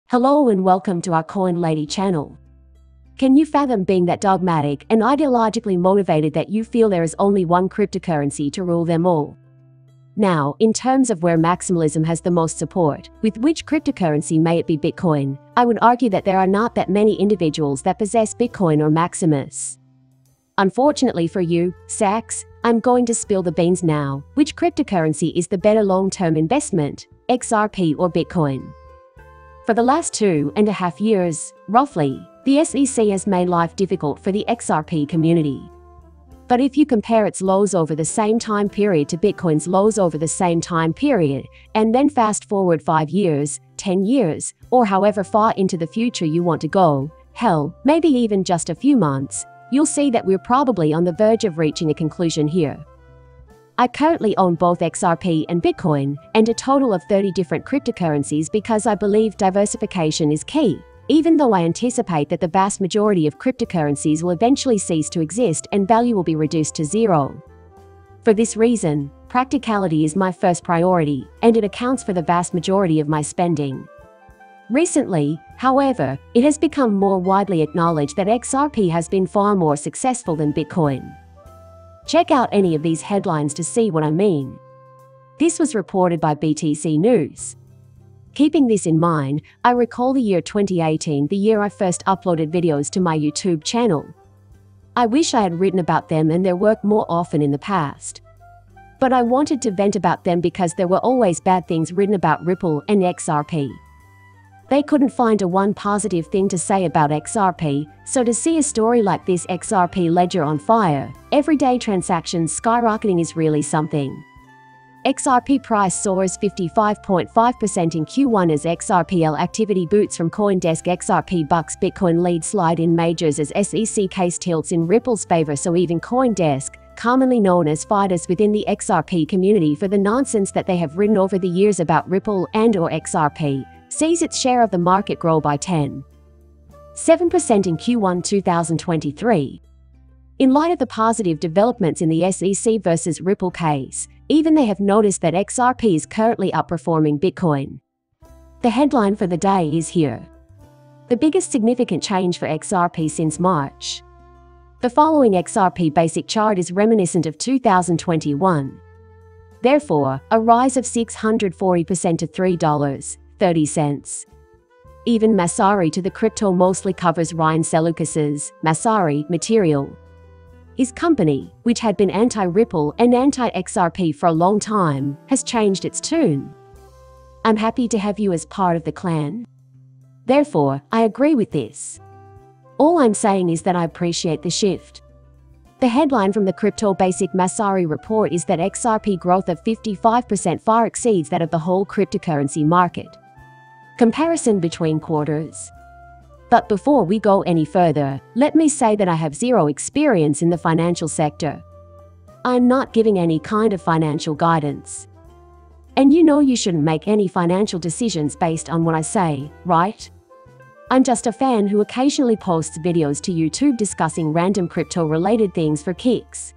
Hello and welcome to our Coin Lady channel. Can you fathom being that dogmatic and ideologically motivated that you feel there is only one cryptocurrency to rule them all? Now, in terms of where maximalism has the most support, with which cryptocurrency may it be Bitcoin, I would argue that there are not that many individuals that possess Bitcoin or Maximus. Unfortunately for you, Sachs, I'm going to spill the beans now. Which cryptocurrency is the better long-term investment, XRP or Bitcoin? For the last 2.5 years, roughly, the SEC has made life difficult for the XRP community. But if you compare its lows over the same time period to Bitcoin's lows over the same time period, and then fast forward 5 years, 10 years, or however far into the future you want to go, hell, maybe even just a few months, you'll see that we're probably on the verge of reaching a conclusion here. I currently own both XRP and Bitcoin, and a total of 30 different cryptocurrencies because I believe diversification is key, even though I anticipate that the vast majority of cryptocurrencies will eventually cease to exist and value will be reduced to zero. For this reason, practicality is my first priority, and it accounts for the vast majority of my spending. Recently, however, it has become more widely acknowledged that XRP has been far more successful than Bitcoin. Check out any of these headlines to see what I mean. This was reported by BTC News. Keeping this in mind, I recall the year 2018, the year I first uploaded videos to my YouTube channel. I wish I had written about them and their work more often in the past. But I wanted to vent about them because there were always bad things written about Ripple and XRP. They couldn't find a one positive thing to say about XRP, so to see a story like this XRP ledger on fire, everyday transactions skyrocketing is really something. XRP price soars 55.5% in Q1 as XRPL activity boots from CoinDesk. XRP bucks Bitcoin lead slide in majors as SEC case tilts in Ripple's favor, so even CoinDesk, commonly known as fighters within the XRP community for the nonsense that they have written over the years about Ripple and/or XRP, sees its share of the market grow by 10.7% in Q1 2023. In light of the positive developments in the SEC versus Ripple case, even they have noticed that XRP is currently outperforming Bitcoin. The headline for the day is here. The biggest significant change for XRP since March. The following XRP basic chart is reminiscent of 2021. Therefore, a rise of 640% to $3.30. Even Masari to the crypto mostly covers Ryan Seleucas's Masari material. His company, which had been anti-Ripple and anti-XRP for a long time, has changed its tune. I'm happy to have you as part of the clan. Therefore, I agree with this. All I'm saying is that I appreciate the shift. The headline from the Crypto Basic Masari report is that XRP growth of 55% far exceeds that of the whole cryptocurrency market. Comparison between quarters. But before we go any further, let me say that I have zero experience in the financial sector. I'm not giving any kind of financial guidance. And you know you shouldn't make any financial decisions based on what I say, right? I'm just a fan who occasionally posts videos to YouTube discussing random crypto-related things for kicks.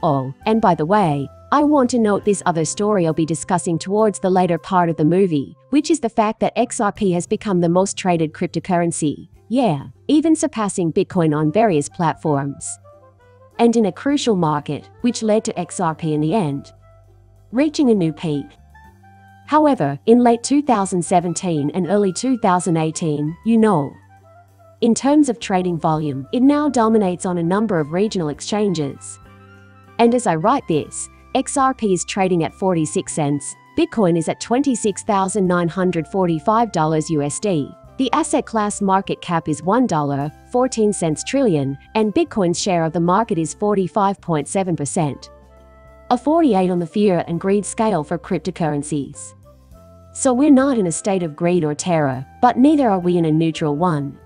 Oh, and by the way, I want to note this other story I'll be discussing towards the later part of the movie, which is the fact that XRP has become the most traded cryptocurrency, even surpassing Bitcoin on various platforms. And in a crucial market, which led to XRP in the end reaching a new peak. However, in late 2017 and early 2018, in terms of trading volume, it now dominates on a number of regional exchanges. And as I write this, XRP is trading at 46 cents, Bitcoin is at $26,945 USD. The asset class market cap is $1.14 trillion, and Bitcoin's share of the market is 45.7%. A 48 on the fear and greed scale for cryptocurrencies. So we're not in a state of greed or terror, but neither are we in a neutral one.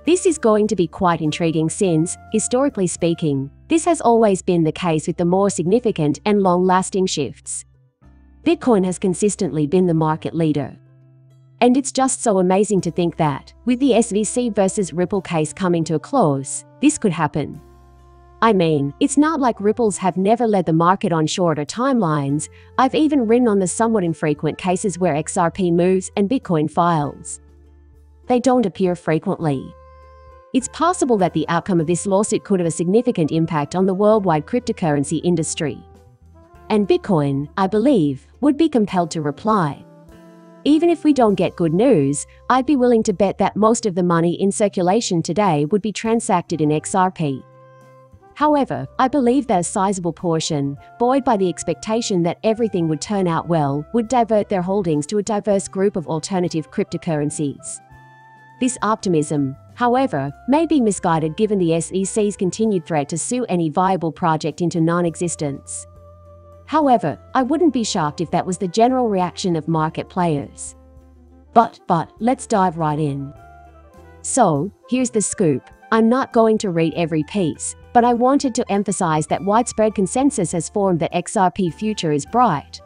This is going to be quite intriguing since, historically speaking, this has always been the case with the more significant and long-lasting shifts. Bitcoin has consistently been the market leader. And it's just so amazing to think that, with the SEC versus Ripple case coming to a close, this could happen. I mean, it's not like Ripples have never led the market on shorter timelines. I've even written on the somewhat infrequent cases where XRP moves and Bitcoin files. They don't appear frequently. It's possible that the outcome of this lawsuit could have a significant impact on the worldwide cryptocurrency industry. And Bitcoin, I believe, would be compelled to reply. Even if we don't get good news, I'd be willing to bet that most of the money in circulation today would be transacted in XRP. However, I believe that a sizable portion, buoyed by the expectation that everything would turn out well, would divert their holdings to a diverse group of alternative cryptocurrencies. This optimism, however, may be misguided given the SEC's continued threat to sue any viable project into non-existence. However, I wouldn't be shocked if that was the general reaction of market players. But let's dive right in. So, here's the scoop. I'm not going to read every piece, but I wanted to emphasize that widespread consensus has formed that XRP future is bright.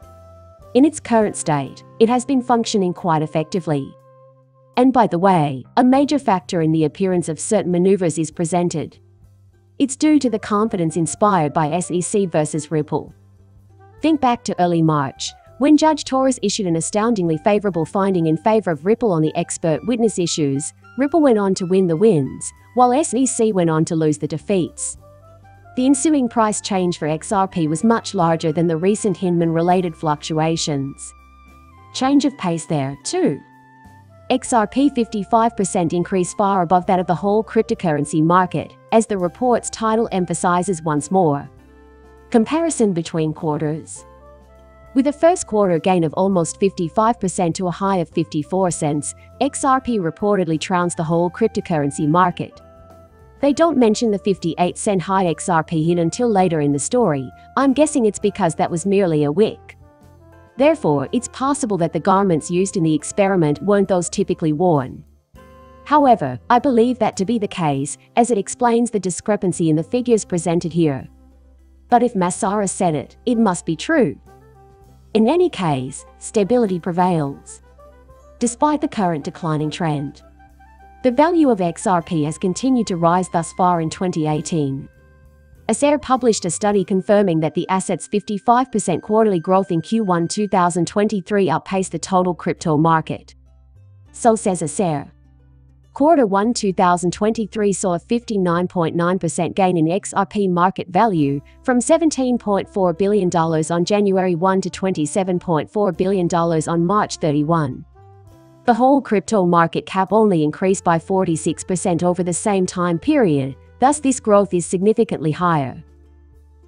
In its current state, it has been functioning quite effectively. And by the way, a major factor in the appearance of certain maneuvers is presented. It's due to the confidence inspired by SEC versus Ripple. Think back to early March, when Judge Torres issued an astoundingly favorable finding in favor of Ripple on the expert witness issues. Ripple went on to win the wins, while SEC went on to lose the defeats. The ensuing price change for XRP was much larger than the recent Hinman-related fluctuations. Change of pace there, too. XRP 55% increase far above that of the whole cryptocurrency market, as the report's title emphasizes once more. Comparison between quarters. With a first quarter gain of almost 55% to a high of 54 cents, XRP reportedly trounced the whole cryptocurrency market. They don't mention the 58-cent high XRP hit until later in the story. I'm guessing it's because that was merely a wick. Therefore, it's possible that the garments used in the experiment weren't those typically worn. However, I believe that to be the case, as it explains the discrepancy in the figures presented here. But if Massara said it, it must be true. In any case, stability prevails. Despite the current declining trend, the value of XRP has continued to rise thus far in 2018. XRP published a study confirming that the asset's 55% quarterly growth in Q1 2023 outpaced the total crypto market. So says XRP. Q1 2023 saw a 59.9% gain in XRP market value, from $17.4 billion on January 1 to $27.4 billion on March 31. The whole crypto market cap only increased by 46% over the same time period, thus this growth is significantly higher.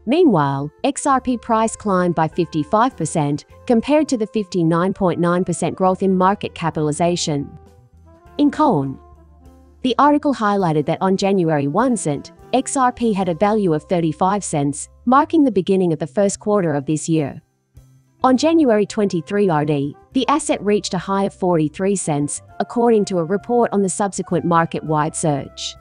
Meanwhile, XRP price climbed by 55%, compared to the 59.9% growth in market capitalization. In Cone, the article highlighted that on January 1 cent, XRP had a value of 35 cents, marking the beginning of the first quarter of this year. On January 23 RD, the asset reached a high of 43 cents, according to a report on the subsequent market-wide surge.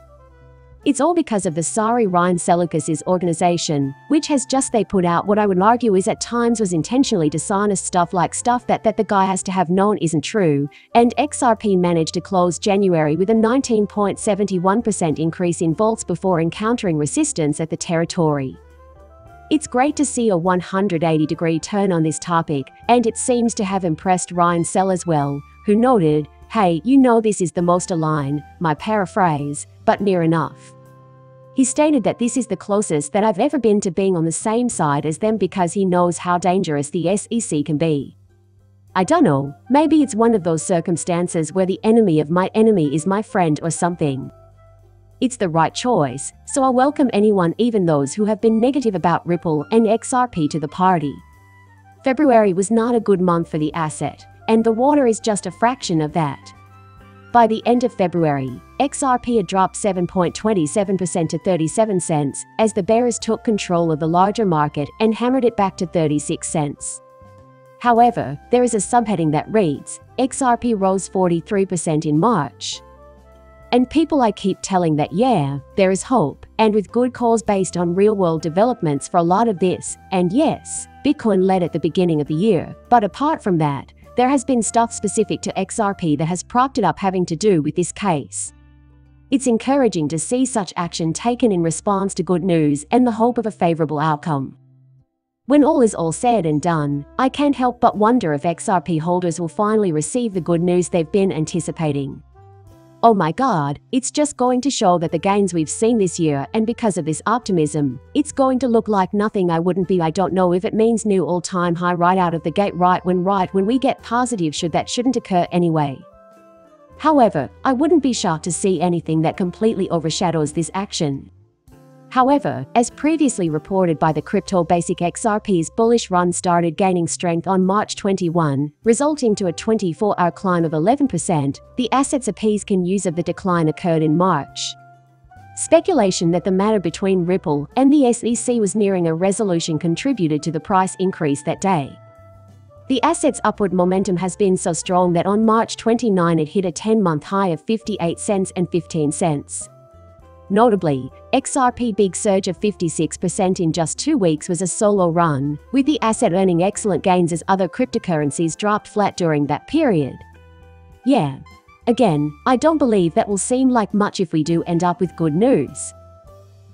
It's all because of the sorry Ryan Seleucus's organization, which has just they put out what I would argue is at times was intentionally dishonest stuff that the guy has to have known isn't true, and XRP managed to close January with a 19.71% increase in volts before encountering resistance at the territory. It's great to see a 180-degree turn on this topic, and it seems to have impressed Ryan Sell as well, who noted, "Hey, you know this is the most aligned, my paraphrase, but near enough." He stated that this is the closest that I've ever been to being on the same side as them because he knows how dangerous the SEC can be. I dunno, maybe it's one of those circumstances where the enemy of my enemy is my friend or something. It's the right choice, so I welcome anyone, even those who have been negative about Ripple and XRP, to the party. February was not a good month for the asset, and the water is just a fraction of that. By the end of February, XRP had dropped 7.27% to 37 cents, as the bears took control of the larger market and hammered it back to 36 cents. However, there is a subheading that reads, XRP rose 43% in March. And people I keep telling that yeah, there is hope, and with good cause based on real-world developments for a lot of this, and yes, Bitcoin led at the beginning of the year, but apart from that, there has been stuff specific to XRP that has propped it up having to do with this case. It's encouraging to see such action taken in response to good news and the hope of a favorable outcome. When all is all said and done, I can't help but wonder if XRP holders will finally receive the good news they've been anticipating. Oh my god, it's just going to show that the gains we've seen this year, and because of this optimism, it's going to look like nothing. I don't know if it means new all-time high right out of the gate right when we get positive shouldn't occur anyway. However, I wouldn't be shocked to see anything that completely overshadows this action. However, as previously reported by the Crypto Basic, XRP's bullish run started gaining strength on March 21, resulting to a 24-hour climb of 11%. The asset's appease can use of the decline occurred in March. Speculation that the matter between Ripple and the SEC was nearing a resolution contributed to the price increase that day. The asset's upward momentum has been so strong that on March 29 it hit a 10-month high of 58 cents and 15 cents. Notably, XRP big surge of 56% in just 2 weeks was a solo run, with the asset earning excellent gains as other cryptocurrencies dropped flat during that period. Yeah. Again, I don't believe that will seem like much if we do end up with good news.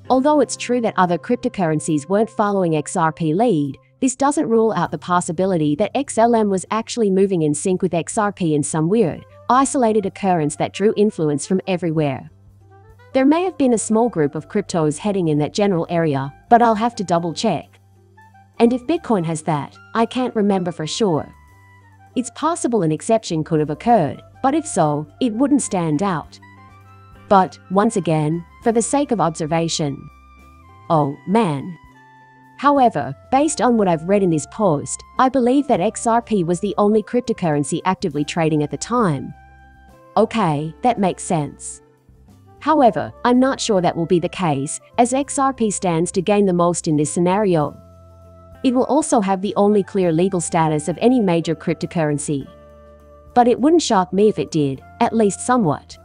Although it's true that other cryptocurrencies weren't following XRP lead, this doesn't rule out the possibility that XLM was actually moving in sync with XRP in some weird, isolated occurrence that drew influence from everywhere. There may have been a small group of cryptos heading in that general area, but I'll have to double check. And if Bitcoin has that, I can't remember for sure. It's possible an exception could have occurred, but if so, it wouldn't stand out. But, once again, for the sake of observation. Oh, man. However, based on what I've read in this post, I believe that XRP was the only cryptocurrency actively trading at the time. Okay, that makes sense. However, I'm not sure that will be the case, as XRP stands to gain the most in this scenario. It will also have the only clear legal status of any major cryptocurrency. But it wouldn't shock me if it did, at least somewhat.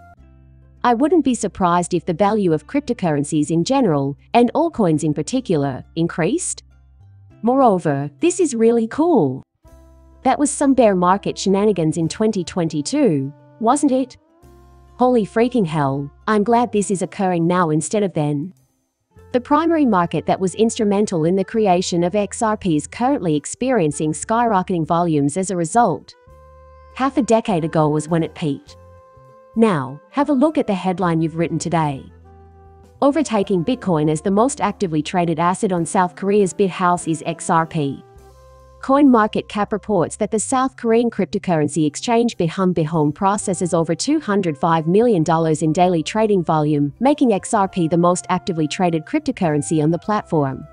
I wouldn't be surprised if the value of cryptocurrencies in general, and altcoins in particular, increased. Moreover, this is really cool. That was some bear market shenanigans in 2022, wasn't it? Holy freaking hell, I'm glad this is occurring now instead of then. The primary market that was instrumental in the creation of XRP is currently experiencing skyrocketing volumes as a result. Half a decade ago was when it peaked. Now, have a look at the headline you've written today. Overtaking Bitcoin as the most actively traded asset on South Korea's BitHouse is XRP. CoinMarketCap reports that the South Korean cryptocurrency exchange BitHome processes over $205 million in daily trading volume, making XRP the most actively traded cryptocurrency on the platform.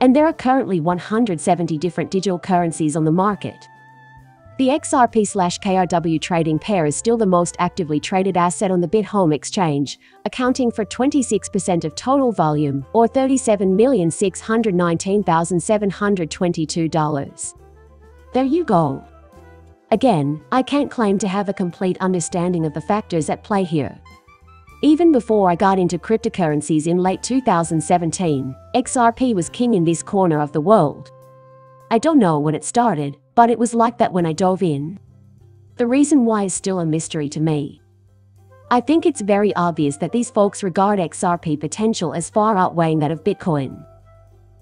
And there are currently 170 different digital currencies on the market. The XRP/KRW trading pair is still the most actively traded asset on the BitHome exchange, accounting for 26% of total volume, or $37,619,722. There you go. Again, I can't claim to have a complete understanding of the factors at play here. Even before I got into cryptocurrencies in late 2017, XRP was king in this corner of the world. I don't know when it started, but it was like that when I dove in. The reason why is still a mystery to me. I think it's very obvious that these folks regard XRP potential as far outweighing that of Bitcoin.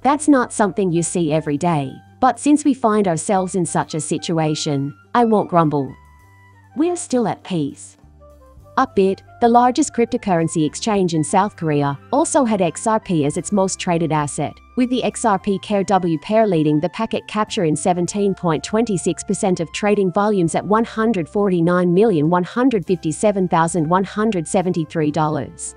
That's not something you see every day, but since we find ourselves in such a situation, I won't grumble. We're still at peace. Upbit, the largest cryptocurrency exchange in South Korea, also had XRP as its most traded asset, with the XRP-KRW pair leading the packet capture in 17.26% of trading volumes at $149,157,173.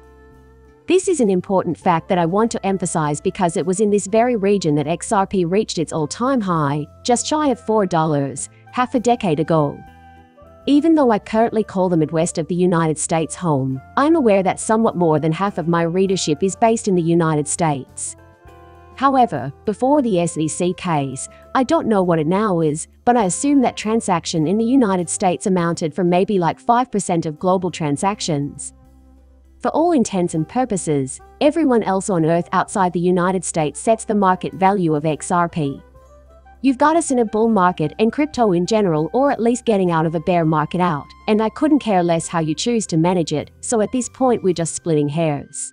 This is an important fact that I want to emphasize because it was in this very region that XRP reached its all-time high, just shy of $4, half a decade ago. Even though I currently call the Midwest of the United States home, I'm aware that somewhat more than half of my readership is based in the United States. However, before the SEC case, I don't know what it now is, but I assume that transaction in the United States amounted for maybe like 5% of global transactions. For all intents and purposes, everyone else on Earth outside the United States sets the market value of XRP. You've got us in a bull market and crypto in general, or at least getting out of a bear market out, and I couldn't care less how you choose to manage it, so at this point we're just splitting hairs.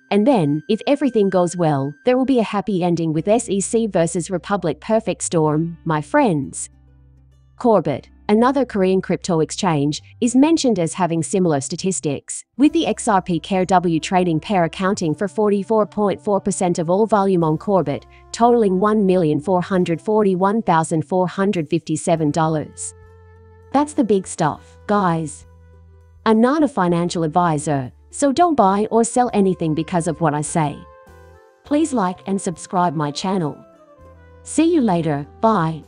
And then, if everything goes well, there will be a happy ending with SEC versus Republic perfect storm, my friends. Corbett. another Korean crypto exchange, is mentioned as having similar statistics, with the XRP KRW trading pair accounting for 44.4% of all volume on Corbett, totaling $1,441,457. That's the big stuff, guys. I'm not a financial advisor, so don't buy or sell anything because of what I say. Please like and subscribe my channel. See you later, bye.